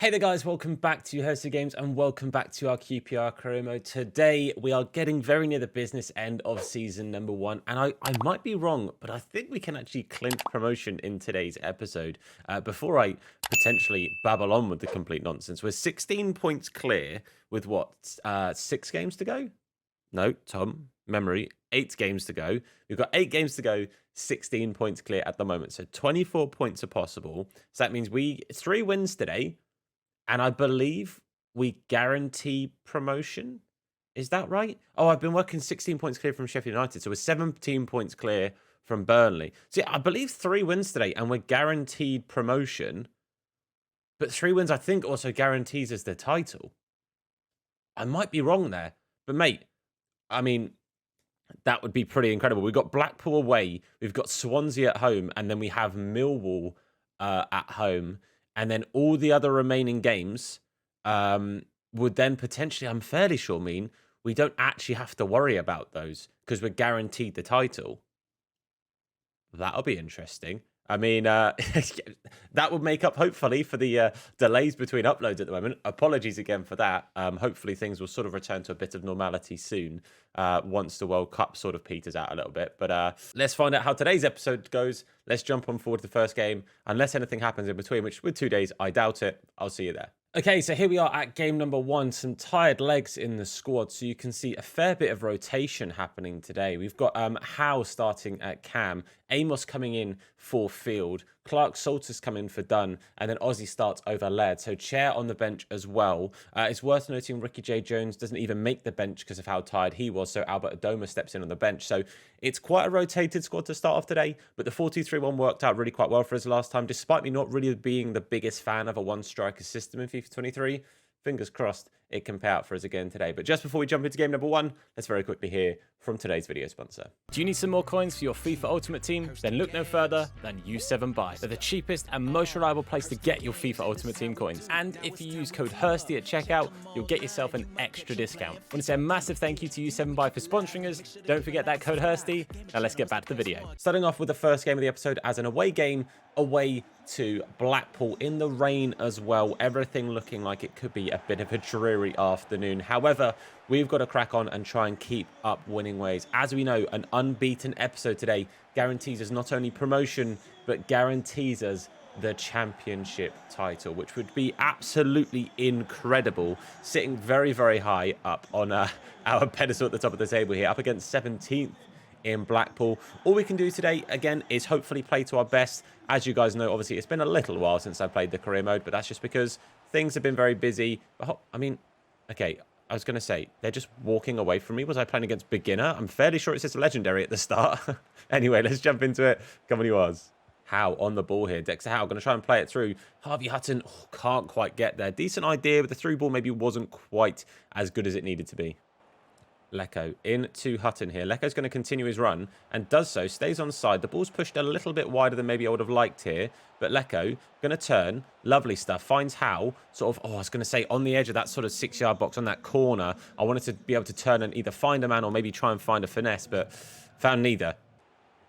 Hey there guys, welcome back to Hosted Games and welcome back to our QPR career mode. Today we are getting very near the business end of season number 1 and I might be wrong, but I think we can actually clinch promotion in today's episode. Before I potentially babble on with the complete nonsense, we're 16 points clear with what, 6 games to go? No, Tom, memory, 8 games to go. We've got 8 games to go, 16 points clear at the moment. So 24 points are possible. So that means 3 wins today. And I believe we guarantee promotion. Is that right? Oh, I've been working 16 points clear from Sheffield United. So we're 17 points clear from Burnley. So yeah, I believe 3 wins today and we're guaranteed promotion. But 3 wins, I think, also guarantees us the title. I might be wrong there. But mate, I mean, that would be pretty incredible. We've got Blackpool away. We've got Swansea at home. And then we have Millwall at home. And then all the other remaining games would then potentially, I'm fairly sure, mean we don't actually have to worry about those because we're guaranteed the title. That'll be interesting. I mean, that would make up, hopefully, for the delays between uploads at the moment. Apologies again for that. Hopefully, things will sort of return to a bit of normality soon once the World Cup sort of peters out a little bit. But let's find out how today's episode goes. Let's jump on forward to the first game. Unless anything happens in between, which with 2 days, I doubt it. I'll see you there. Okay, so here we are at game number 1. Some tired legs in the squad, so you can see a fair bit of rotation happening today. We've got Howe starting at Cam, Amos coming in for Field, Clark Salters coming for Dunn, and then Ozzy starts over Laird. So Chair on the bench as well. It's worth noting Ricky J. Jones doesn't even make the bench because of how tired he was, so Albert Adoma steps in on the bench. So it's quite a rotated squad to start off today, but the 4-2-3-1 worked out really quite well for us last time, despite me not really being the biggest fan of a one-striker system in FIFA 23. Fingers crossed it can pay out for us again today. But just before we jump into game number 1, let's very quickly hear from today's video sponsor. Do you need some more coins for your FIFA Ultimate Team? Then look no further than U7Buy. They're the cheapest and most reliable place to get your FIFA Ultimate Team coins. And if you use code HURSTY at checkout, you'll get yourself an extra discount. I want to say a massive thank you to U7Buy for sponsoring us. Don't forget that code HURSTY. Now let's get back to the video. Starting off with the first game of the episode as an away game, away to Blackpool in the rain as well. Everything looking like it could be a bit of a dreary afternoon. However, we've got to crack on and try and keep up winning ways. As we know, an unbeaten episode today guarantees us not only promotion, but guarantees us the championship title, which would be absolutely incredible, sitting very, very high up on our pedestal at the top of the table here, up against 17th in Blackpool. All we can do today, again, is hopefully play to our best. As you guys know, obviously, it's been a little while since I played the career mode, but that's just because things have been very busy. I mean, okay, I was going to say, they're just walking away from me. Was I playing against beginner? I'm fairly sure it says legendary at the start. Anyway, let's jump into it. Come on, yours. Howe on the ball here. Dexter Howe going to try and play it through. Harvey Hutton can't quite get there. Decent idea, but the through ball maybe wasn't quite as good as it needed to be. Lecco into Hutton here. Lecco's going to continue his run and does so. Stays on side. The ball's pushed a little bit wider than maybe I would have liked here. But Lecco going to turn. Lovely stuff. Finds Howe sort of, I was going to say on the edge of that sort of 6-yard box on that corner. I wanted to be able to turn and either find a man or maybe try and find a finesse, but found neither.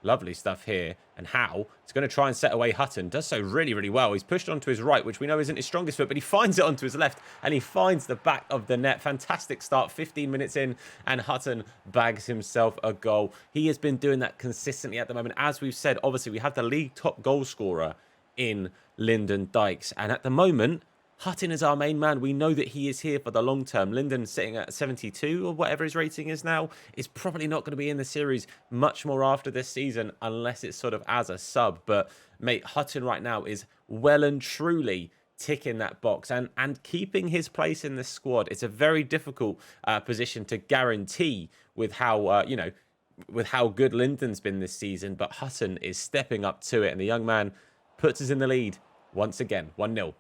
Lovely stuff here. And Howe is going to try and set away Hutton. Does so really, really well. He's pushed onto his right, which we know isn't his strongest foot, but he finds it onto his left, and he finds the back of the net. Fantastic start, 15 minutes in, and Hutton bags himself a goal. He has been doing that consistently at the moment. As we've said, obviously, we have the league top goal scorer in Lyndon Dykes, and at the moment, Hutton is our main man. We know that he is here for the long term. Lyndon sitting at 72 or whatever his rating is now is probably not going to be in the series much more after this season unless it's sort of as a sub. But mate, Hutton right now is well and truly ticking that box and keeping his place in the squad. It's a very difficult position to guarantee with how, with how good Lyndon's been this season. But Hutton is stepping up to it, and the young man puts us in the lead once again, 1-0.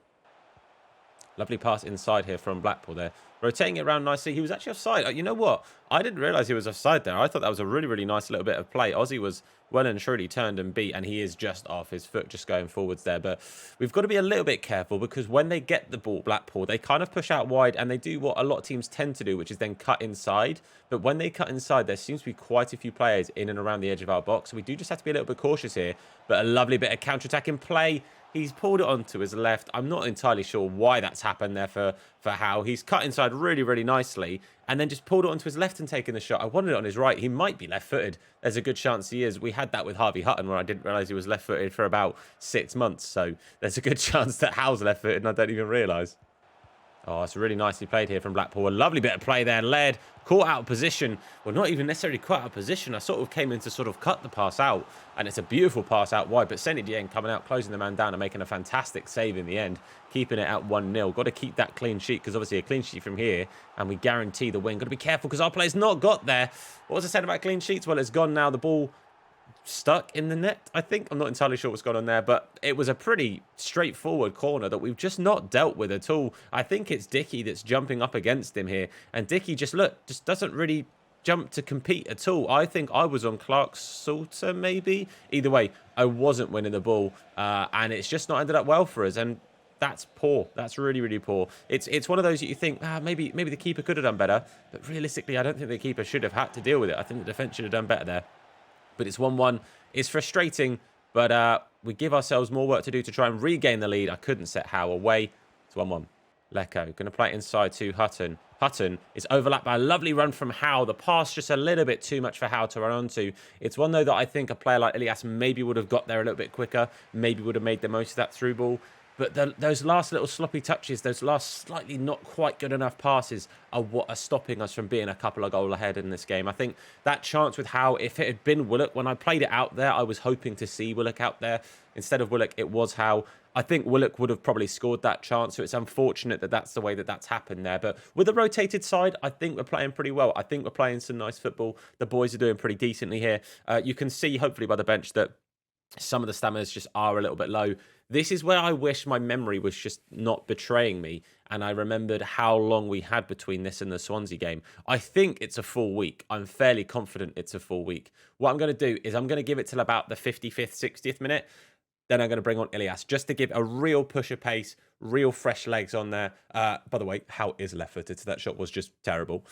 Lovely pass inside here from Blackpool there. Rotating it around nicely. He was actually offside. You know what? I didn't realise he was offside there. I thought that was a really, really nice little bit of play. Ozzy was well and truly turned and beat, and he is just off. His foot just going forwards there. But we've got to be a little bit careful because when they get the ball, Blackpool, they kind of push out wide and they do what a lot of teams tend to do, which is then cut inside. But when they cut inside, there seems to be quite a few players in and around the edge of our box. So we do just have to be a little bit cautious here. But a lovely bit of counter-attack in play. He's pulled it onto his left. I'm not entirely sure why that's happened there for Howe. He's cut inside really, really nicely and then just pulled it onto his left and taken the shot. I wanted it on his right. He might be left-footed. There's a good chance he is. We had that with Harvey Hutton where I didn't realise he was left-footed for about 6 months. So there's a good chance that Howe's left-footed and I don't even realise. Oh, it's really nicely played here from Blackpool. A lovely bit of play there. Laird caught out of position. Well, not even necessarily caught out of position. I sort of came in to sort of cut the pass out. And it's a beautiful pass out wide. But Senny Dieng coming out, closing the man down and making a fantastic save in the end. Keeping it at 1-0. Got to keep that clean sheet because obviously a clean sheet from here. And we guarantee the win. Got to be careful because our player's not got there. What was I saying about clean sheets? Well, it's gone now. The ball stuck in the net, I think. I'm not entirely sure what's going on there, but it was a pretty straightforward corner that we've just not dealt with at all. I think it's Dickey that's jumping up against him here, and Dickey just doesn't really jump to compete at all. I think I was on Clark's Salter, maybe. Either way, I wasn't winning the ball, and it's just not ended up well for us, and that's poor. That's really, really poor. It's one of those that you think, maybe the keeper could have done better, but realistically, I don't think the keeper should have had to deal with it. I think the defence should have done better there. But it's 1-1. It's frustrating, but we give ourselves more work to do to try and regain the lead. I couldn't set Howe away. It's 1-1. Lecco going to play it inside to Hutton. Hutton is overlapped by a lovely run from Howe. The pass just a little bit too much for Howe to run onto. It's one, though, that I think a player like Ilias maybe would have got there a little bit quicker. Maybe would have made the most of that through ball. But those last little sloppy touches, those last slightly not quite good enough passes are what are stopping us from being a couple of goals ahead in this game. I think that chance with Howe, if it had been Willock, when I played it out there, I was hoping to see Willock out there. Instead of Willock, it was Howe. I think Willock would have probably scored that chance, so it's unfortunate that that's the way that that's happened there. But with a rotated side, I think we're playing pretty well. I think we're playing some nice football. The boys are doing pretty decently here. You can see, hopefully, by the bench that some of the stamina just are a little bit low. This is where I wish my memory was just not betraying me and I remembered how long we had between this and the Swansea game. I think it's a full week. I'm fairly confident it's a full week. What I'm going to do is I'm going to give it till about the 55th, 60th minute. Then I'm going to bring on Ilias just to give a real push of pace, real fresh legs on there. By the way, Howe is left-footed, so that shot was just terrible.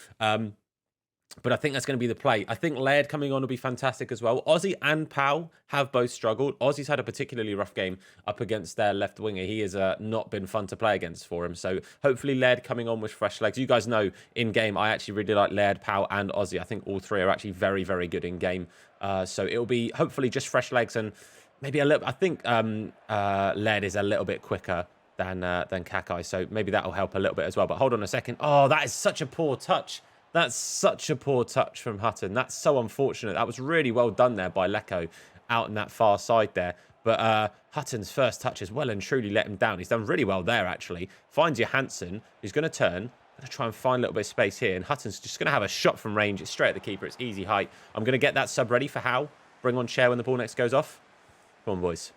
But I think that's going to be the play. I think Laird coming on will be fantastic as well. Ozzy and Powell have both struggled. Ozzy's had a particularly rough game up against their left winger. He has not been fun to play against for him. So hopefully Laird coming on with fresh legs. You guys know in game, I actually really like Laird, Powell and Ozzy. I think all three are actually very, very good in game. So it'll be hopefully just fresh legs and maybe a little. I think Laird is a little bit quicker than Kakai. So maybe that'll help a little bit as well. But hold on a second. Oh, that is such a poor touch. That's such a poor touch from Hutton. That's so unfortunate. That was really well done there by Lecco out in that far side there. But Hutton's first touch has well and truly let him down. He's done really well there, actually. Finds Johansson, who's going to turn. Going to try and find a little bit of space here. And Hutton's just going to have a shot from range. It's straight at the keeper. It's easy height. I'm going to get that sub ready for Howe. Bring on Cher when the ball next goes off. Come on, boys.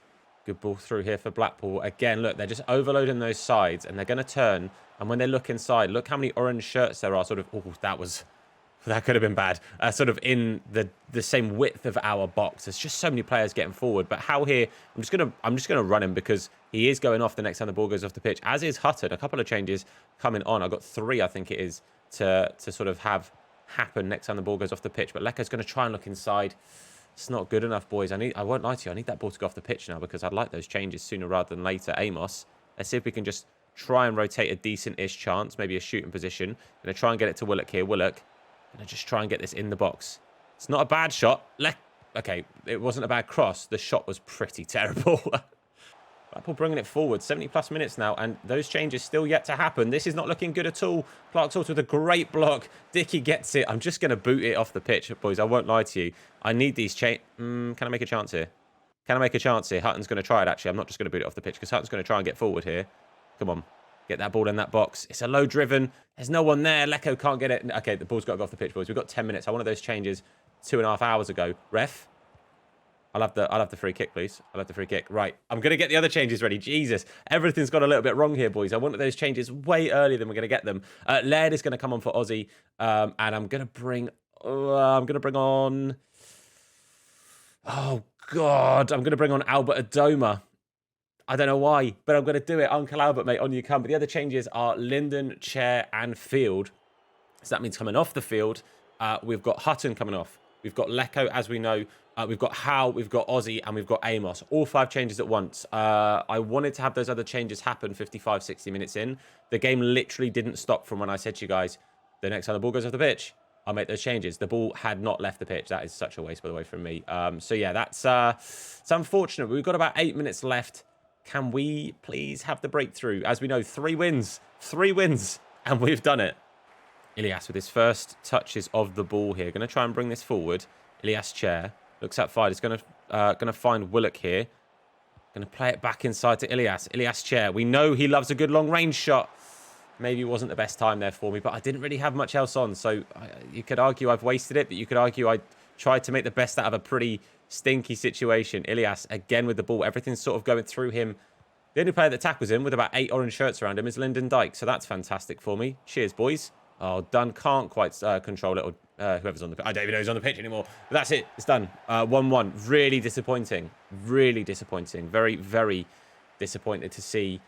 Good ball through here for Blackpool. Again, look, they're just overloading those sides. And they're going to turn. And when they look inside, look how many orange shirts there are. Sort of, oh, that could have been bad. Sort of in the same width of our box. There's just so many players getting forward. But Howe here, I'm just gonna run him because he is going off the next time the ball goes off the pitch. As is Hutton. A couple of changes coming on. I've got 3, I think it is, to sort of have happen next time the ball goes off the pitch. But Lecco's going to try and look inside. It's not good enough, boys. I won't lie to you. I need that ball to go off the pitch now because I'd like those changes sooner rather than later. Amos, let's see if we can just try and rotate a decent-ish chance, maybe a shooting position. Going to try and get it to Willock here. Willock, going to just try and get this in the box. It's not a bad shot. Okay, it wasn't a bad cross. The shot was pretty terrible. Blackpool bringing it forward. 70-plus minutes now, and those changes still yet to happen. This is not looking good at all. Clark Salter with a great block. Dickey gets it. I'm just going to boot it off the pitch, boys. I won't lie to you. I need these change. Can I make a chance here? Can I make a chance here? Hutton's going to try it, actually. I'm not just going to boot it off the pitch because Hutton's going to try and get forward here. Come on. Get that ball in that box. It's a low driven. There's no one there. Lecco can't get it. Okay, the ball's got to go off the pitch, boys. We've got 10 minutes. I wanted those changes 2.5 hours ago. Ref, I'll have the free kick, please. I'll have the free kick. Right. I'm going to get the other changes ready. Jesus. Everything's got a little bit wrong here, boys. I wanted those changes way earlier than we're going to get them. Laird is going to come on for Ozzy. And I'm going to bring on... Oh, God. I'm going to bring on Albert Adoma. I don't know why, but I'm going to do it. Uncle Albert, mate, on you come. But the other changes are Linden, Chair, and Field. So that means coming off the field, we've got Hutton coming off. We've got Lecco, as we know, We've got Hal, we've got Ozzy, and we've got Amos. All 5 changes at once. I wanted to have those other changes happen 55, 60 minutes in. The game literally didn't stop from when I said to you guys, the next time the ball goes off the pitch, I'll make those changes. The ball had not left the pitch. That is such a waste, by the way, from me. So, yeah, that's it's unfortunate. We've got about 8 minutes left. Can we please have the breakthrough? As we know, 3 wins. 3 wins. And we've done it. Ilias with his first touches of the ball here. Going to try and bring this forward. Ilias chair. Looks outside. He's going to find Willock here. Going to play it back inside to Ilias. Ilias chair. We know he loves a good long range shot. Maybe it wasn't the best time there for me, but I didn't really have much else on. So you could argue I've wasted it, but you could argue I tried to make the best out of a pretty stinky situation. Ilias again with the ball. Everything's sort of going through him. The only player that tackles him with about 8 orange shirts around him is Lyndon Dykes. So that's fantastic for me. Cheers, boys. Oh, Dunn can't quite control it. Or whoever's on the pitch. I don't even know who's on the pitch anymore. But that's it. It's done. 1-1. Really disappointing. Really disappointing. Very, very disappointed to see.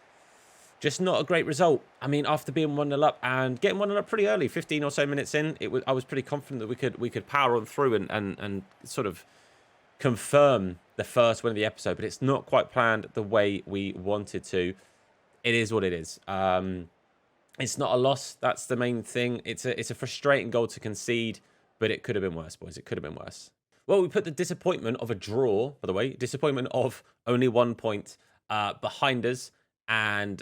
Just not a great result. I mean, after being 1-0 up and getting 1-0 up pretty early, 15 or so minutes in, I was pretty confident that we could power on through and sort of confirm the first win of the episode. But it's not quite planned the way we wanted to. It is what it is. It's not a loss. That's the main thing. It's a frustrating goal to concede, but it could have been worse, boys. It could have been worse. Well, we put the disappointment of a draw, by the way, disappointment of only 1 point behind us. And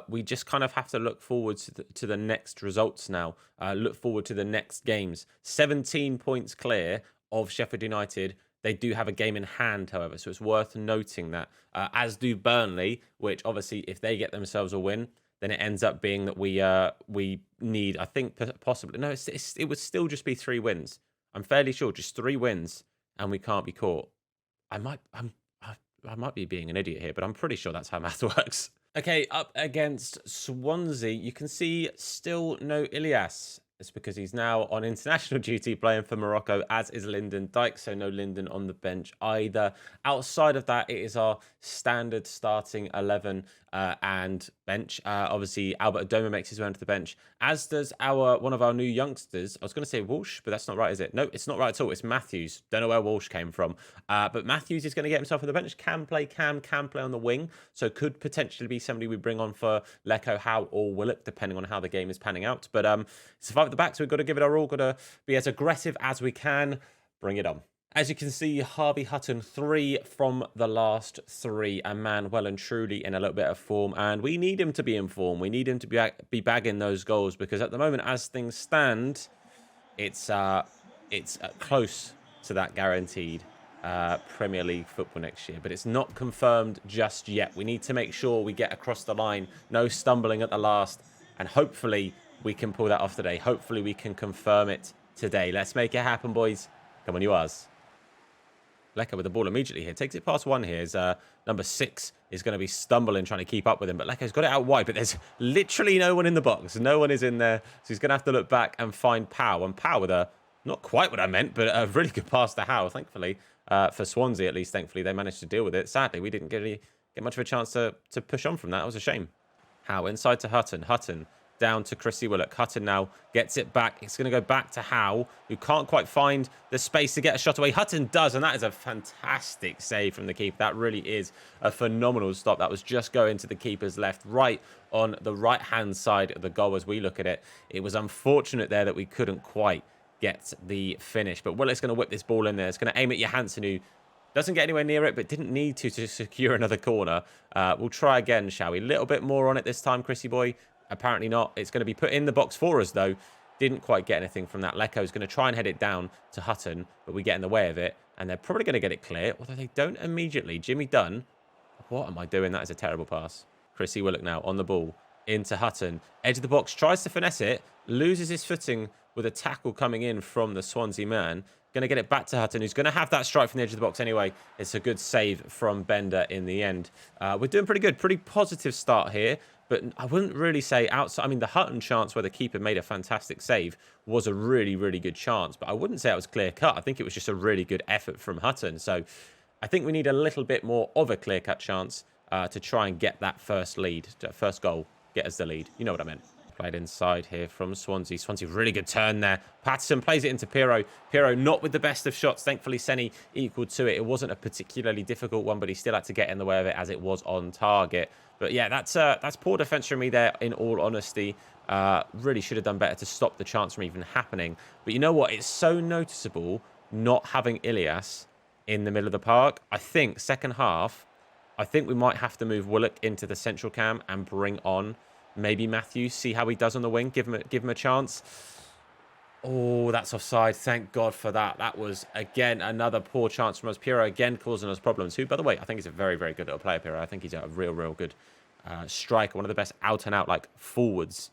we just kind of have to look forward to the next results now. Look forward to the next games. 17 points clear of Sheffield United. They do have a game in hand, however, so it's worth noting that. As do Burnley, which obviously, if they get themselves a win, then it ends up being that we need, I think, possibly... No, it would still just be 3 wins. I'm fairly sure, just 3 wins, and we can't be caught. I might be being an idiot here, but I'm pretty sure that's how math works. Okay, up against Swansea, you can see still no Ilias. It's because he's now on international duty playing for Morocco, as is Lyndon Dykes, so no Lyndon on the bench either. Outside of that, it is our standard starting 11 and bench. Obviously, Albert Adoma makes his way onto the bench, as does one of our new youngsters. I was going to say Walsh, but that's not right, is it? No, it's not right at all. It's Matthews. Don't know where Walsh came from. But Matthews is going to get himself on the bench. Can play on the wing, so could potentially be somebody we bring on for Lecco, Howe, or Willock, depending on how the game is panning out. But survive at the back, so we've got to give it our all. Got to be as aggressive as we can. Bring it on. As you can see, Harvey Hutton, 3 from the last 3. A man well and truly in a little bit of form. And we need him to be in form. We need him to be bagging those goals. Because at the moment, as things stand, it's close to that guaranteed Premier League football next year. But it's not confirmed just yet. We need to make sure we get across the line. No stumbling at the last. And hopefully, we can pull that off today. Hopefully, we can confirm it today. Let's make it happen, boys. Come on, you Oz. Lecco with the ball immediately here. Takes it past 1 here. Number 6 is going to be stumbling, trying to keep up with him. But Lecco's got it out wide. But there's literally no one in the box. No one is in there. So he's going to have to look back and find Pow. And Pow with not quite what I meant, but a really good pass to Howe, thankfully. For Swansea, at least, thankfully, they managed to deal with it. Sadly, we didn't get much of a chance to push on from that. It was a shame. Howe inside to Hutton. Hutton down to Chrissy Willock. Hutton now gets it back. It's going to go back to Howe, who can't quite find the space to get a shot away. Hutton does, and that is a fantastic save from the keeper. That really is a phenomenal stop. That was just going to the keeper's left, right on the right-hand side of the goal as we look at it. It was unfortunate there that we couldn't quite get the finish. But Willock's going to whip this ball in there. It's going to aim at Johansson, who doesn't get anywhere near it, but didn't need to secure another corner. We'll try again, shall we? A little bit more on it this time, Chrissy boy. Apparently not. It's going to be put in the box for us, though. Didn't quite get anything from that. Lecco's going to try and head it down to Hutton, but we get in the way of it, and they're probably going to get it clear, although they don't immediately. Jimmy Dunn. What am I doing? That is a terrible pass. Chrissy Willock now on the ball. Into Hutton. Edge of the box. Tries to finesse it. Loses his footing with a tackle coming in from the Swansea man. Going to get it back to Hutton, who's going to have that strike from the edge of the box anyway. It's a good save from Bender in the end. We're doing pretty good. Pretty positive start here. But I wouldn't really say outside. I mean, the Hutton chance where the keeper made a fantastic save was a really, really good chance. But I wouldn't say it was clear-cut. I think it was just a really good effort from Hutton. So I think we need a little bit more of a clear-cut chance to try and get that first lead, first goal, get us the lead. You know what I meant. Played inside here from Swansea. Swansea, really good turn there. Patterson plays it into Pirro. Pirro not with the best of shots. Thankfully, Seni equaled to it. It wasn't a particularly difficult one, but he still had to get in the way of it as it was on target. But yeah, that's poor defence from me there, in all honesty. Really should have done better to stop the chance from even happening. But you know what? It's so noticeable not having Ilias in the middle of the park. I think second half, I think we might have to move Willock into the central cam and bring on maybe Matthews, see how he does on the wing, give him a chance. Oh, that's offside. Thank God for that. That was, again, another poor chance from us. Pirro, again, causing us problems. Who, by the way, I think he's a very, very good little player, Pirro. I think he's a real, real good striker. One of the best out-and-out, like, forwards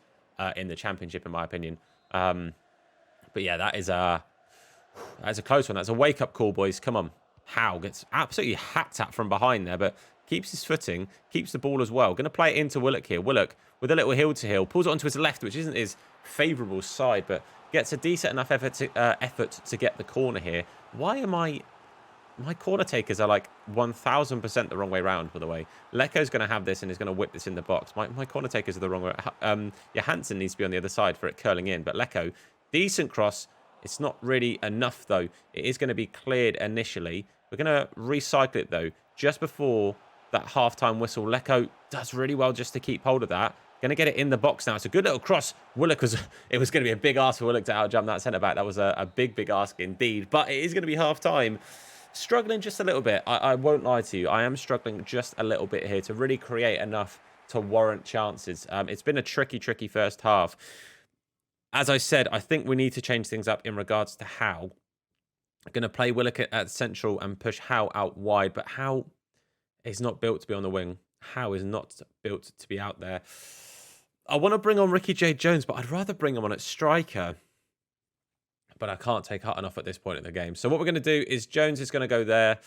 in the Championship, in my opinion. But yeah, that is a close one. That's a wake-up call, boys. Come on. Howe gets absolutely hacked at from behind there, but keeps his footing, keeps the ball as well. Going to play it into Willock here. Willock with a little heel-to-heel. Pulls it onto his left, which isn't his favourable side, but gets a decent enough effort to get the corner here. Why am I... My corner takers are like 1,000% the wrong way round, by the way. Leko's going to have this and is going to whip this in the box. My corner takers are the wrong way. Johansson needs to be on the other side for it curling in. But Leko, decent cross. It's not really enough, though. It is going to be cleared initially. We're going to recycle it, though, just before that half-time whistle. Leko does really well just to keep hold of that. Going to get it in the box now. It's a good little cross. Willock it was going to be a big ask for Willock to out-jump that centre-back. That was a big, big ask indeed. But it is going to be half-time. Struggling just a little bit. I won't lie to you. I am struggling just a little bit here to really create enough to warrant chances. It's been a tricky, tricky first half. As I said, I think we need to change things up in regards to Howe. I'm going to play Willock at central and push Howe out wide, but Howe is not built to be on the wing. Howe is not built to be out there. I want to bring on Ricky J. Jones, but I'd rather bring him on at striker. But I can't take Hutton off at this point in the game. So what we're going to do is Jones is going to go there.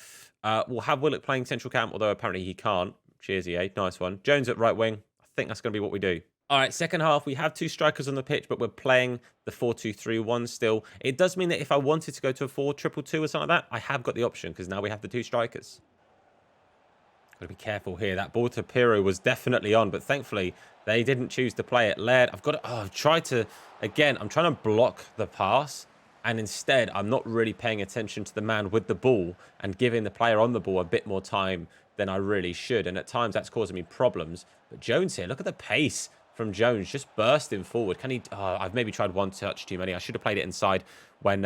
We'll have Willock playing central camp, although apparently he can't. Cheers, EA. Nice one. Jones at right wing. I think that's going to be what we do. All right, second half, we have two strikers on the pitch, but we're playing the 4-2-3-1 still. It does mean that if I wanted to go to a 4-2-2 or something like that, I have got the option because now we have the two strikers. Got to be careful here. That ball to Pirro was definitely on, but thankfully they didn't choose to play it. Laird, I've got to... Oh, I've tried to... Again, I'm trying to block the pass, and instead I'm not really paying attention to the man with the ball and giving the player on the ball a bit more time than I really should. And at times that's causing me problems. But Jones here, look at the pace from Jones, just bursting forward. Can he... Oh, I've maybe tried one touch too many. I should have played it inside when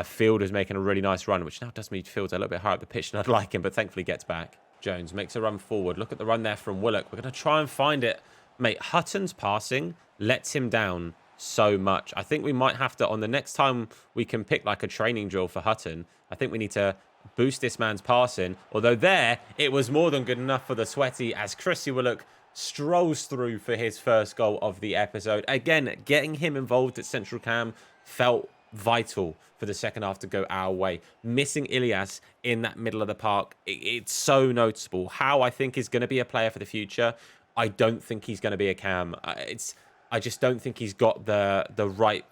Field was making a really nice run, which now does mean Field's a little bit higher up the pitch than I'd like him, but thankfully gets back. Jones makes a run forward. Look at the run there from Willock. We're going to try and find it. Mate, Hutton's passing lets him down so much. I think we might have to, on the next time we can pick like a training drill for Hutton, I think we need to boost this man's passing. Although there, it was more than good enough for the sweaty as Chrissy Willock strolls through for his first goal of the episode. Again, getting him involved at central cam felt vital for the second half to go our way. Missing Ilias in that middle of the park, it's so noticeable. How I think is going to be a player for the future. I don't think he's going to be a cam. I just don't think he's got the right...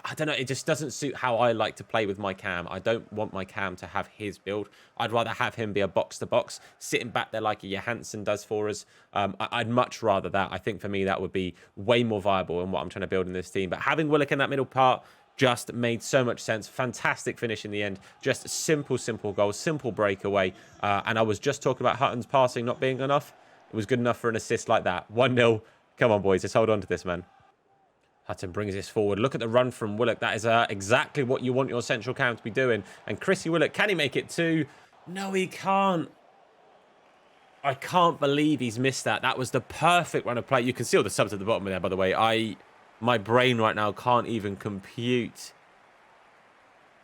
I don't know, it just doesn't suit how I like to play with my cam. I don't want my cam to have his build. I'd rather have him be a box-to-box, sitting back there like a Johansson does for us. I'd much rather that. I think for me that would be way more viable in what I'm trying to build in this team. But having Willock in that middle part just made so much sense. Fantastic finish in the end. Just simple goal, simple breakaway. And I was just talking about Hutton's passing not being enough. It was good enough for an assist like that. 1-0. Come on, boys. Let's hold on to this, man. Hutton brings this forward. Look at the run from Willock. That is exactly what you want your central cam to be doing. And Chrissy Willock, can he make it too? No, he can't. I can't believe he's missed that. That was the perfect run of play. You can see all the subs at the bottom there, by the way. My brain right now can't even compute.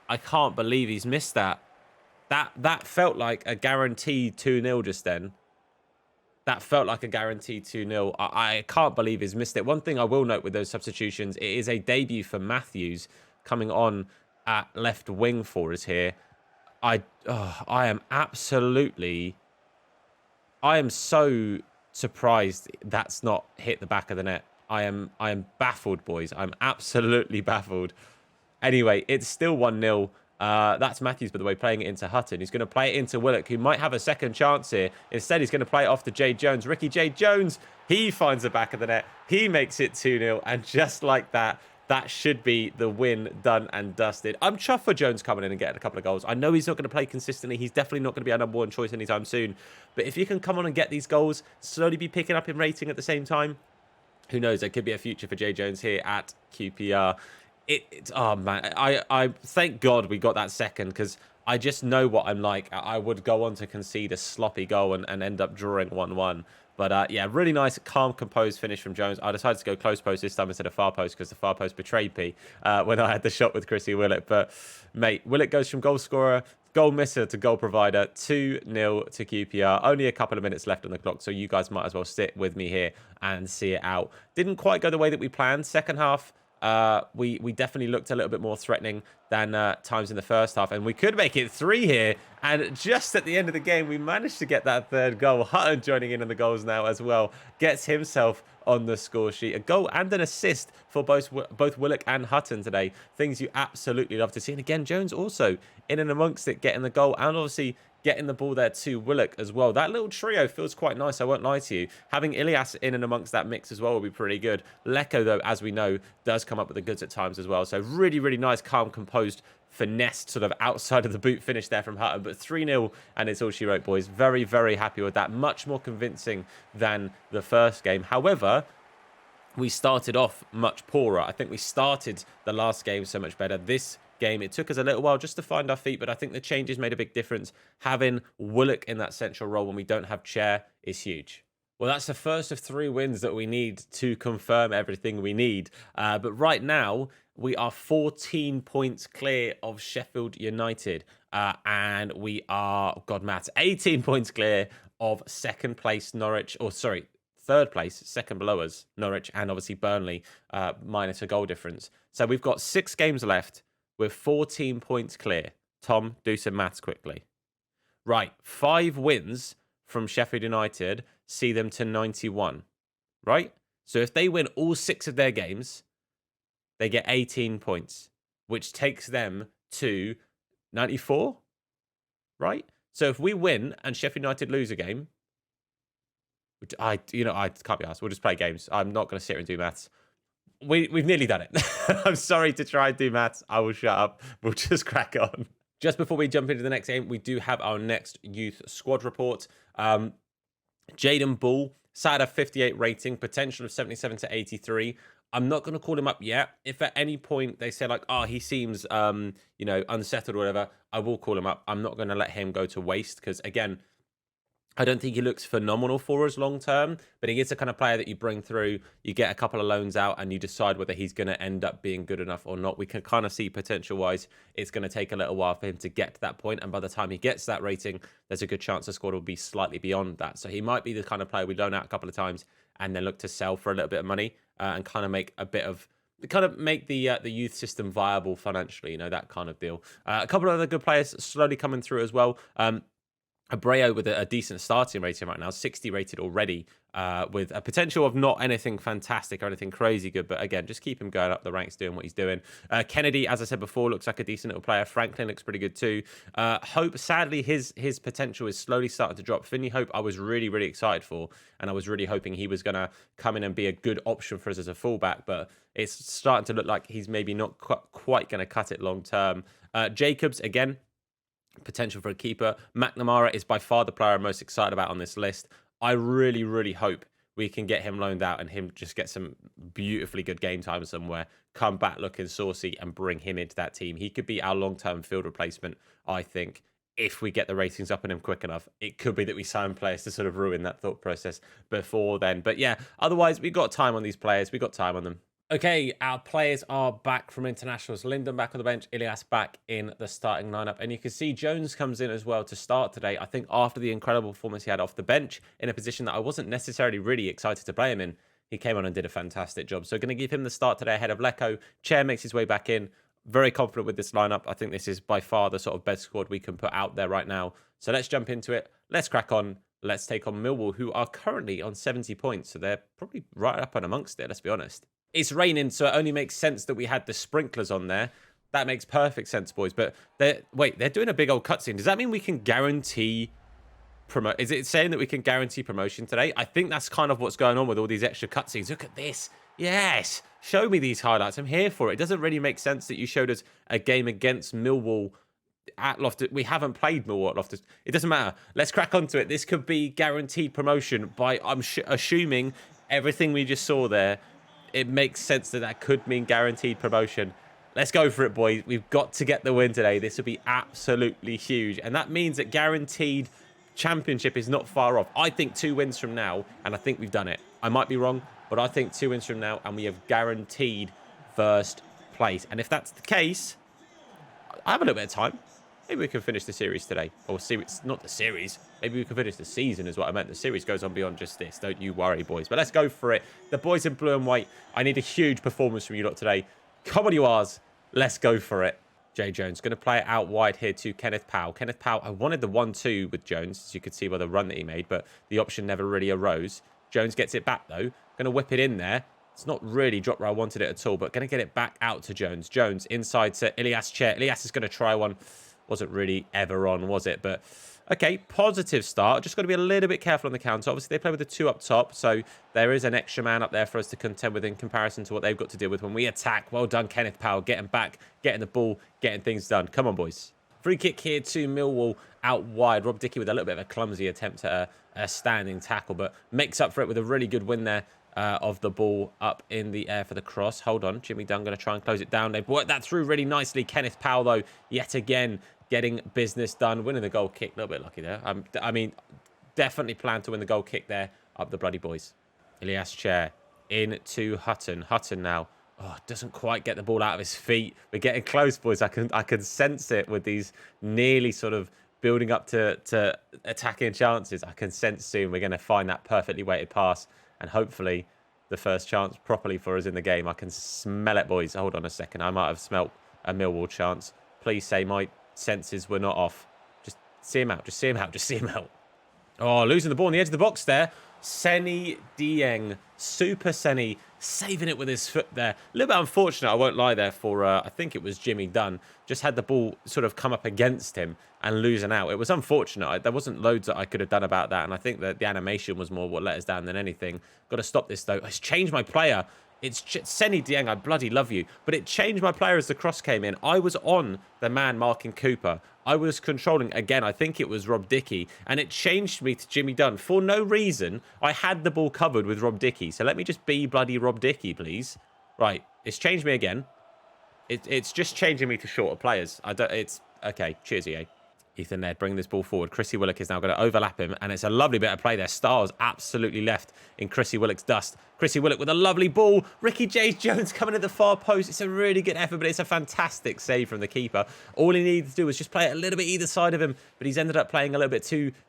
I can't believe he's missed that. That felt like a guaranteed 2-0 just then. That felt like a guaranteed 2-0. I can't believe he's missed it. One thing I will note with those substitutions, it is a debut for Matthews coming on at left wing for us here. I am so surprised that's not hit the back of the net. I am baffled, boys. I'm absolutely baffled. Anyway, it's still 1-0. That's Matthews, by the way, playing it into Hutton. He's going to play it into Willock, who might have a second chance here. Instead, he's going to play it off to Jay Jones. Ricky J. Jones, he finds the back of the net. He makes it 2-0. And just like that, that should be the win done and dusted. I'm chuffed for Jones coming in and getting a couple of goals. I know he's not going to play consistently. He's definitely not going to be our number one choice anytime soon. But if you can come on and get these goals, slowly be picking up in rating at the same time, who knows? There could be a future for Jay Jones here at QPR. Oh man, I thank God we got that second, because I just know what I'm like. I would go on to concede a sloppy goal and end up drawing 1-1. But yeah, really nice, calm, composed finish from Jones. I decided to go close post this time instead of far post because the far post betrayed me when I had the shot with Chrissy Willett. But mate, Willett goes from goal scorer, goal misser to goal provider, 2-0 to QPR. Only a couple of minutes left on the clock, so you guys might as well sit with me here and see it out. Didn't quite go the way that we planned. Second half, we definitely looked a little bit more threatening than times in the first half, and we could make it 3 here. And just at the end of the game, we managed to get that third goal. Hutton joining in on the goals now as well, gets himself on the score sheet. A goal and an assist for both Willock and Hutton today. Things you absolutely love to see. And again, Jones also in and amongst it, getting the goal, and obviously getting the ball there to Willock as well. That little trio feels quite nice, I won't lie to you. Having Ilias in and amongst that mix as well will be pretty good. Leko, though, as we know, does come up with the goods at times as well. So really, really nice, calm, composed, finessed sort of outside of the boot finish there from Hutton. But 3-0, and it's all she wrote, boys. Very, very happy with that. Much more convincing than the first game. However, we started off much poorer. I think we started the last game so much better. This game, it took us a little while just to find our feet, but I think the changes made a big difference. Having Willock in that central role when we don't have Chair is huge. Well, that's the first of 3 wins that we need to confirm everything we need. But right now, we are 14 points clear of Sheffield United. And we are, God, Matt, 18 points clear of second place Norwich, or sorry, third place, second below us, Norwich, and obviously Burnley, minus a goal difference. So we've got 6 games left with 14 points clear. Tom, do some maths quickly. Right, 5 wins from Sheffield United see them to 91, right? So if they win all 6 of their games, they get 18 points, which takes them to 94, right? So if we win and Sheffield United lose a game, which I can't be asked. We'll just play games. I'm not going to sit here and do maths. We've nearly done it. I'm sorry to try and do maths. I will shut up. We'll just crack on. Just before we jump into the next game, we do have our next youth squad report. Jaden Ball sat at a 58 rating, potential of 77 to 83. I'm not going to call him up yet. If at any point they say like, oh, he seems, unsettled or whatever, I will call him up. I'm not going to let him go to waste because, again, I don't think he looks phenomenal for us long term, but he is the kind of player that you bring through, you get a couple of loans out, and you decide whether he's going to end up being good enough or not. We can kind of see potential-wise it's going to take a little while for him to get to that point, and by the time he gets that rating, there's a good chance the squad will be slightly beyond that. So he might be the kind of player we loan out a couple of times and then look to sell for a little bit of money and kind of make a bit of... kind of make the youth system viable financially, that kind of deal. A couple of other good players slowly coming through as well. Abreu with a decent starting rating right now, 60 rated already, with a potential of not anything fantastic or anything crazy good. But again, just keep him going up the ranks, doing what he's doing. Kennedy, as I said before, looks like a decent little player. Franklin looks pretty good too. Hope, sadly, his potential is slowly starting to drop. Finley Hope, I was really, really excited for, and I was really hoping he was going to come in and be a good option for us as a fullback. But it's starting to look like he's maybe not quite going to cut it long term. Jacobs, again, potential for a keeper. McNamara is by far the player I'm most excited about on this list. I really, really hope we can get him loaned out and him just get some beautifully good game time somewhere, come back looking saucy and bring him into that team. He could be our long-term field replacement, I think, if we get the ratings up on him quick enough. It could be that we sign players to sort of ruin that thought process before then. But yeah, otherwise, we've got time on these players. We've got time on them. Okay, our players are back from internationals. Linden back on the bench, Ilias back in the starting lineup. And you can see Jones comes in as well to start today. I think after the incredible performance he had off the bench in a position that I wasn't necessarily really excited to play him in, he came on and did a fantastic job. So going to give him the start today ahead of Leko. Chair makes his way back in. Very confident with this lineup. I think this is by far the sort of best squad we can put out there right now. So let's jump into it. Let's crack on. Let's take on Millwall, who are currently on 70 points. So they're probably right up and amongst it, let's be honest. It's raining, so it only makes sense that we had the sprinklers on there. That makes perfect sense, boys. But they're doing a big old cutscene. Does that mean we can guarantee promote? Is it saying that we can guarantee promotion today? I think that's kind of what's going on with all these extra cutscenes. Look at this. Yes. Show me these highlights. I'm here for it. It doesn't really make sense that you showed us a game against Millwall at Loftus. We haven't played Millwall at Loftus. It doesn't matter. Let's crack onto it. This could be guaranteed promotion by, I'm assuming everything we just saw there. It makes sense that that could mean guaranteed promotion. Let's go for it, boys. We've got to get the win today. This would be absolutely huge. And that means that guaranteed championship is not far off. I think 2 wins from now, and I think we've done it. I might be wrong, but I think 2 wins from now, and we have guaranteed first place. And if that's the case, I have a little bit of time. Maybe we can finish the series today. Or series, not the series. Maybe we can finish the season is what I meant. The series goes on beyond just this. Don't you worry, boys. But let's go for it. The boys in blue and white. I need a huge performance from you lot today. Come on, you R's. Let's go for it. Jay Jones going to play it out wide here to Kenneth Powell. Kenneth Powell, I wanted the 1-2 with Jones, as you could see by the run that he made, but the option never really arose. Jones gets it back, though. Going to whip it in there. It's not really dropped where I wanted it at all, but going to get it back out to Jones. Jones inside to Ilias Chair. Ilias is going to try one. Wasn't really ever on, was it? But, okay, positive start. Just got to be a little bit careful on the counter. Obviously, they play with the 2 up top, so there is an extra man up there for us to contend with in comparison to what they've got to deal with when we attack. Well done, Kenneth Powell. Getting back, getting the ball, getting things done. Come on, boys. Free kick here to Millwall out wide. Rob Dickey with a little bit of a clumsy attempt at a standing tackle, but makes up for it with a really good win there. Of the ball up in the air for the cross. Hold on. Jimmy Dunn going to try and close it down. They've worked that through really nicely. Kenneth Powell, though, yet again, getting business done. Winning the goal kick. A little bit lucky there. I mean, definitely planned to win the goal kick there. Up the bloody boys. Ilias Chair into Hutton. Hutton now. Oh, doesn't quite get the ball out of his feet. We're getting close, boys. I can sense it with these nearly sort of building up to attacking chances. I can sense soon we're going to find that perfectly weighted pass. And hopefully the first chance properly for us in the game. I can smell it, boys. Hold on a second. I might have smelt a Millwall chance. Please say my senses were not off. Just see him out. Just see him out. Just see him out. Oh, losing the ball on the edge of the box there. Seny Dieng. Super Seny. Saving it with his foot there. A little bit unfortunate, I won't lie there, for I think it was Jimmy Dunn. Just had the ball sort of come up against him and losing out. It was unfortunate. There wasn't loads that I could have done about that. And I think that the animation was more what let us down than anything. Got to stop this, though. It's changed my player. It's Seny Dieng, I bloody love you. But it changed my player as the cross came in. I was on the man marking Cooper. I was controlling, again, I think it was Rob Dickey. And it changed me to Jimmy Dunn. For no reason, I had the ball covered with Rob Dickey. So let me just be bloody Rob Dickey, please. Right, it's changed me again. It's just changing me to shorter players. Okay, cheers, EA. Ethan Ned bringing this ball forward. Chrissy Willock is now going to overlap him, and it's a lovely bit of play there. Stars absolutely left in Chrissy Willock's dust. Chrissy Willock with a lovely ball. Ricky J. Jones coming at the far post. It's a really good effort, but it's a fantastic save from the keeper. All he needed to do was just play it a little bit either side of him, but he's ended up playing a little bit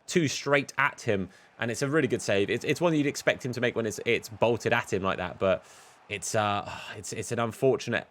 too straight at him, and it's a really good save. It's one you'd expect him to make when it's bolted at him like that, but it's an unfortunate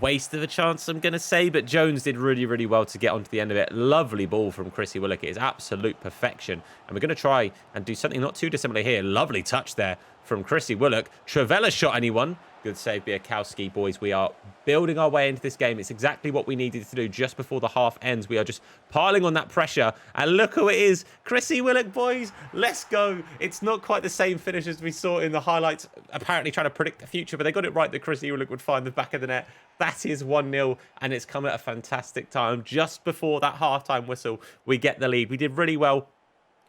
waste of a chance, I'm going to say, but Jones did really, really well to get onto the end of it. Lovely ball from Chrissy Willock. It is absolute perfection. And we're going to try and do something not too dissimilar here. Lovely touch there from Chrissy Willock. Travella shot anyone. Good save, Biakowski. Boys, we are building our way into this game. It's exactly what we needed to do just before the half ends. We are just piling on that pressure. And look who it is. Chrissy Willock, boys. Let's go. It's not quite the same finish as we saw in the highlights, apparently trying to predict the future, but they got it right that Chrissy Willock would find the back of the net. That is 1-0, and it's come at a fantastic time. Just before that half-time whistle, we get the lead. We did really well,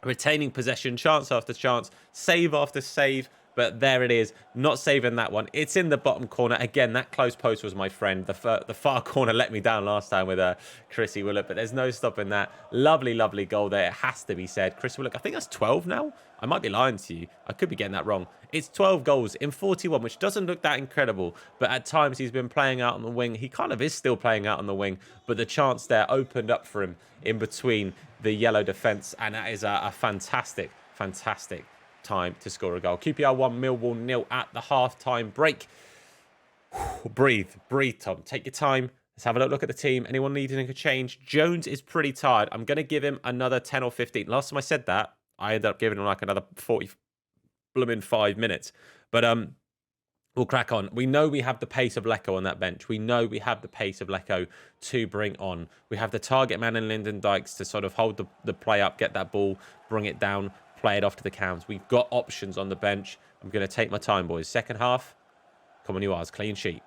retaining possession, chance after chance, save after save. But there it is, not saving that one. It's in the bottom corner. Again, that close post was my friend. The far corner let me down last time with Chrissy Willock, but there's no stopping that. Lovely, lovely goal there. It has to be said. Chrissy Willock, I think that's 12 now. I might be lying to you. I could be getting that wrong. It's 12 goals in 41, which doesn't look that incredible. But at times he's been playing out on the wing. He kind of is still playing out on the wing. But the chance there opened up for him in between the yellow defence. And that is a fantastic, fantastic time to score a goal. QPR 1, Millwall 0 at the half-time break. Breathe, Tom. Take your time. Let's have a look at the team. Anyone needing a change? Jones is pretty tired. I'm going to give him another 10 or 15. Last time I said that, I ended up giving him like another 40 blooming 5 minutes. But We'll crack on. We know we have the pace of Lecco on that bench. We know we have the pace of Lecco to bring on. We have the target man in Lyndon Dykes to sort of hold the play up, get that ball, bring it down, play it off to the cams. We've got options on the bench. I'm going to take my time, boys. Second half. Come on, you R's. Clean sheet.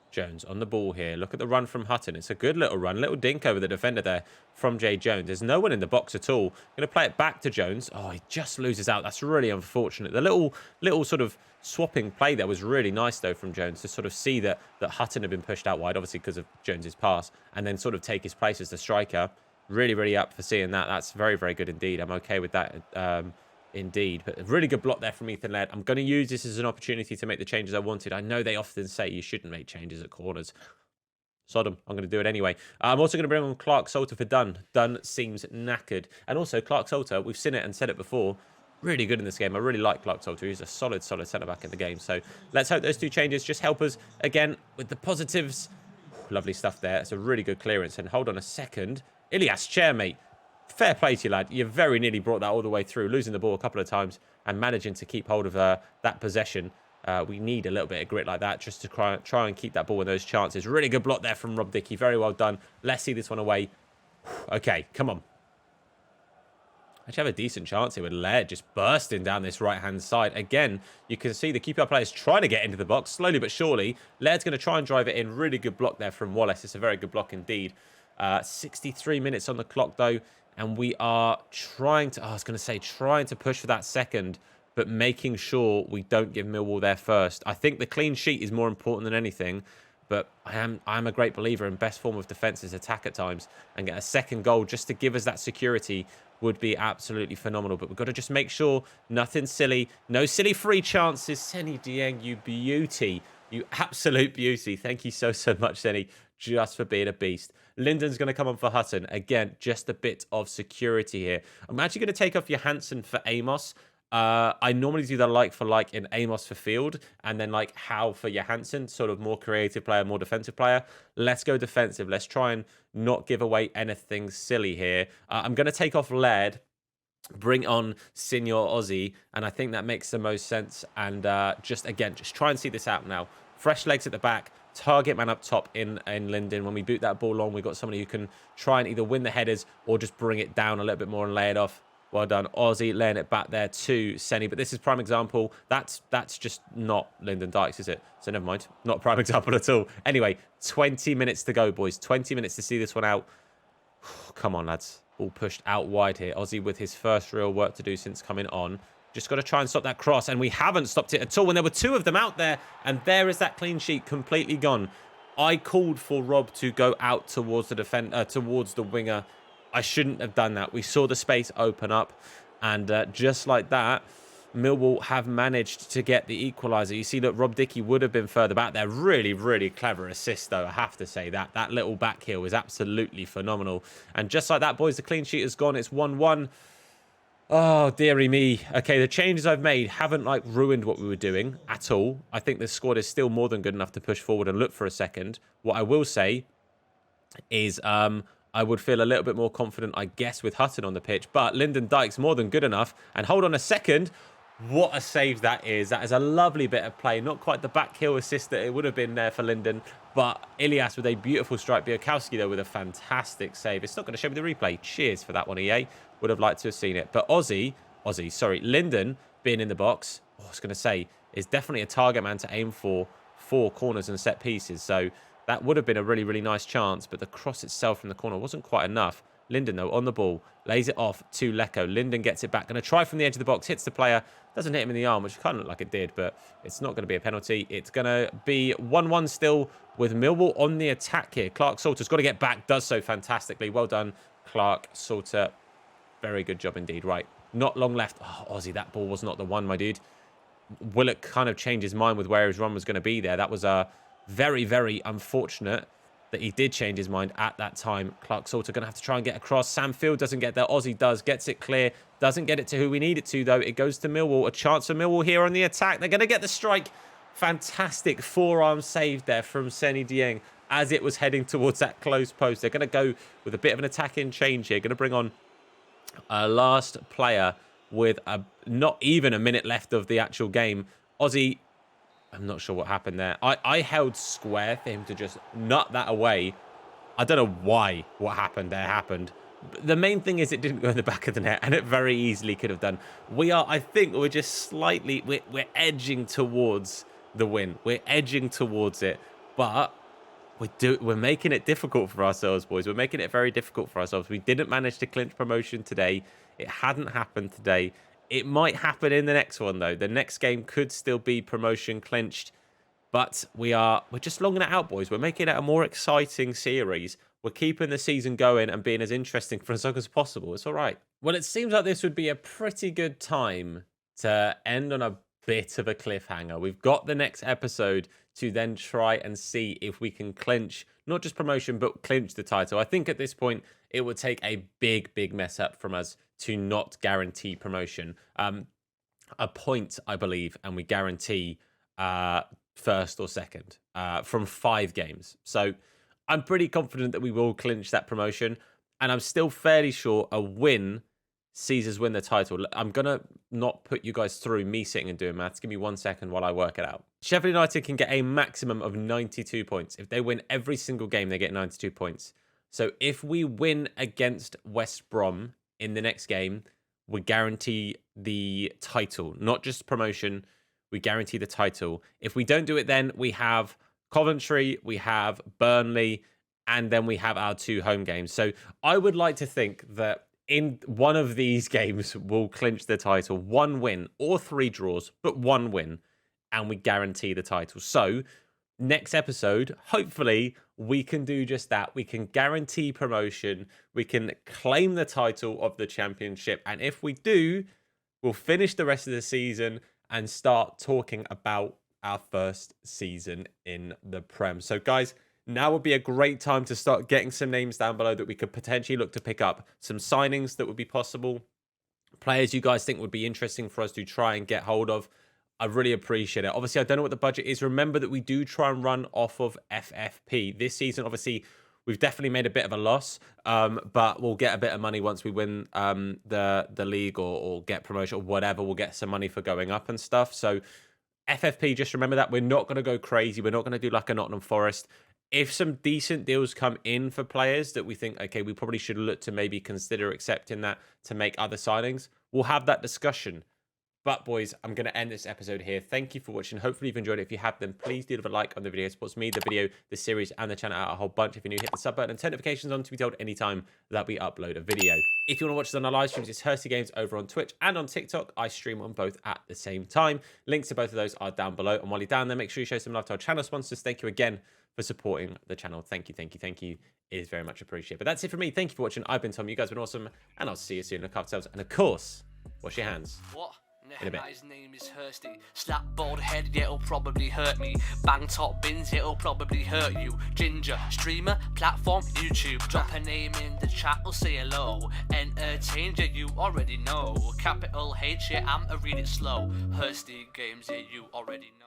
Jones on the ball here. Look at the run from Hutton. It's a good little run. Little dink over the defender there from Jay Jones. There's no one in the box at all. Going to play it back to Jones. Oh, he just loses out. That's really unfortunate. The little sort of swapping play there was really nice, though, from Jones to sort of see that Hutton had been pushed out wide, obviously because of Jones's pass, and then sort of take his place as the striker. Really, really up for seeing that. That's very, very good indeed. I'm okay with that. Indeed, but a really good block there from Ethan Laird. I'm going to use this as an opportunity to make the changes I wanted. I know they often say you shouldn't make changes at corners. Sodom, I'm going to do it anyway. I'm also going to bring on Clark Salter for Dunn. Dunn seems knackered. And also, Clark Salter, we've seen it and said it before, really good in this game. I really like Clark Salter. He's a solid centre-back in the game. So let's hope those two changes just help us, again, with the positives. Lovely stuff there. It's a really good clearance. And hold on a second. Ilias, chair, mate. Fair play to you, lad. You very nearly brought that all the way through, losing the ball a couple of times and managing to keep hold of that possession. We need a little bit of grit like that just to try and keep that ball in those chances. Really good block there from Rob Dickie. Very well done. Let's see this one away. Okay, come on. Actually have a decent chance here with Laird just bursting down this right-hand side. Again, you can see the QPR players trying to get into the box, slowly but surely. Laird's going to try and drive it in. Really good block there from Wallace. It's a very good block indeed. 63 minutes on the clock, though. And we are trying to, trying to push for that second, but making sure we don't give Millwall there first. I think the clean sheet is more important than anything, but I'm a great believer in best form of defence is attack at times, and get a second goal just to give us that security would be absolutely phenomenal. But we've got to just make sure nothing silly, no silly free chances. Seny Dieng, you beauty, you absolute beauty. Thank you so much, Seny, just for being a beast. Lyndon's going to come on for Hutton. Again, just a bit of security here. I'm actually going to take off Johansson for Amos. I normally do the like for like in Amos for Field and then like Howe for Johansson, sort of more creative player, more defensive player. Let's go defensive. Let's try and not give away anything silly here. I'm going to take off Laird, bring on Senior Ozzy, and I think that makes the most sense. And just try and see this out now. Fresh legs at the back. Target man up top in Lyndon. When we boot that ball long, we've got somebody who can try and either win the headers or just bring it down a little bit more and lay it off. Well done, Ozzy, laying it back there to Seny. But this is prime example. That's just not Lyndon Dykes, is it? So never mind. Not a prime example at all. Anyway, 20 minutes to go, boys. 20 minutes to see this one out. Come on, lads. All pushed out wide here. Ozzy with his first real work to do since coming on. Just got to try and stop that cross, and we haven't stopped it at all when there were two of them out there, and there is that clean sheet completely gone. I called for Rob to go out towards the towards the winger. I shouldn't have done that. We saw the space open up, and just like that, Millwall have managed to get the equaliser. You see that Rob Dickie would have been further back there. Really, really clever assist, though, I have to say. That little back heel is absolutely phenomenal. And just like that, boys, the clean sheet is gone. It's 1-1. Oh, dearie me. Okay, the changes I've made haven't, like, ruined what we were doing at all. I think the squad is still more than good enough to push forward and look for a second. What I will say is I would feel a little bit more confident, I guess, with Hutton on the pitch. But Lyndon Dykes more than good enough. And hold on a second. What a save that is. That is a lovely bit of play. Not quite the back heel assist that it would have been there for Lyndon. But Ilias with a beautiful strike. Biakowski, though, with a fantastic save. It's not going to show me the replay. Cheers for that one, EA. Would have liked to have seen it. But Lyndon being in the box, I was going to say, is definitely a target man to aim for corners and set pieces. So that would have been a really, really nice chance. But the cross itself from the corner wasn't quite enough. Lyndon, though, on the ball, lays it off to Lecco. Lyndon gets it back. Going to try from the edge of the box, hits the player. Doesn't hit him in the arm, which kind of looked like it did, but it's not going to be a penalty. It's going to be 1-1 still with Millwall on the attack here. Clark Salter's got to get back, does so fantastically. Well done, Clark Salter. Very good job indeed. Right, not long left. Oh, Ozzy, that ball was not the one, my dude. Willock kind of changed his mind with where his run was going to be there. That was very, very unfortunate that he did change his mind at that time. Clark Salter going to have to try and get across. Sam Field doesn't get there. Ozzy does. Gets it clear. Doesn't get it to who we need it to, though. It goes to Millwall. A chance for Millwall here on the attack. They're going to get the strike. Fantastic forearm save there from Seny Dieng as it was heading towards that close post. They're going to go with a bit of an attacking change here. Going to bring on a last player with not even a minute left of the actual game. Ozzy I'm not sure what happened there. I held square for him to just nut that away. I don't know why what happened there happened. But the main thing is it didn't go in the back of the net, and it very easily could have done. I think we're just slightly, we're edging towards the win. We're edging towards it, but we're making it difficult for ourselves, boys. We're making it very difficult for ourselves. We didn't manage to clinch promotion today. It hadn't happened today. It might happen in the next one, though. The next game could still be promotion clinched. But we're just longing it out, boys. We're making it a more exciting series. We're keeping the season going and being as interesting for as long as possible. It's all right. Well, it seems like this would be a pretty good time to end on a bit of a cliffhanger. We've got the next episode to then try and see if we can clinch, not just promotion, but clinch the title. I think at this point, it would take a big, big mess up from us to not guarantee promotion. A point, I believe, and we guarantee first or second from 5 games. So I'm pretty confident that we will clinch that promotion. And I'm still fairly sure a win sees us win the title. I'm going to not put you guys through me sitting and doing maths. Give me 1 second while I work it out. Sheffield United can get a maximum of 92 points. If they win every single game, they get 92 points. So if we win against West Brom in the next game, we guarantee the title, not just promotion. We guarantee the title. If we don't do it, then we have Coventry, we have Burnley, and then we have our 2 home games. So I would like to think that in one of these games, we'll clinch the title. 1 win or 3 draws, but 1 win, and we guarantee the title. So next episode, hopefully, we can do just that. We can guarantee promotion. We can claim the title of the championship. And if we do, we'll finish the rest of the season and start talking about our first season in the Prem. So, guys, now would be a great time to start getting some names down below that we could potentially look to pick up. Some signings that would be possible. Players you guys think would be interesting for us to try and get hold of. I really appreciate it. Obviously, I don't know what the budget is. Remember that we do try and run off of FFP. This season, obviously, we've definitely made a bit of a loss, but we'll get a bit of money once we win the league or get promotion or whatever. We'll get some money for going up and stuff. So FFP, just remember that we're not going to go crazy. We're not going to do like a Nottingham Forest. If some decent deals come in for players that we think, okay, we probably should look to maybe consider accepting that to make other signings, we'll have that discussion. But, boys, I'm going to end this episode here. Thank you for watching. Hopefully, you've enjoyed it. If you have, then please do leave a like on the video. It supports me, the video, the series, and the channel out a whole bunch. If you're new, hit the sub button and turn notifications on to be told anytime that we upload a video. If you want to watch us on our live streams, it's Hursty Games over on Twitch and on TikTok. I stream on both at the same time. Links to both of those are down below. And while you're down there, make sure you show some love to our channel sponsors. Thank you again for supporting the channel. Thank you, thank you, thank you. It is very much appreciated. But that's it for me. Thank you for watching. I've been Tom. You guys have been awesome. And I'll see you soon. Look after yourselves. And, of course, wash your hands. What? In a bit. His name is Hursty. Slap bald head, yeah, it'll probably hurt me. Bang top bins, it'll probably hurt you. Ginger, streamer, platform, YouTube. Drop a name in the chat or say hello. Entertain, yeah, you already know. Capital H, yeah, I'm a read it slow. Hursty Games, yeah, you already know.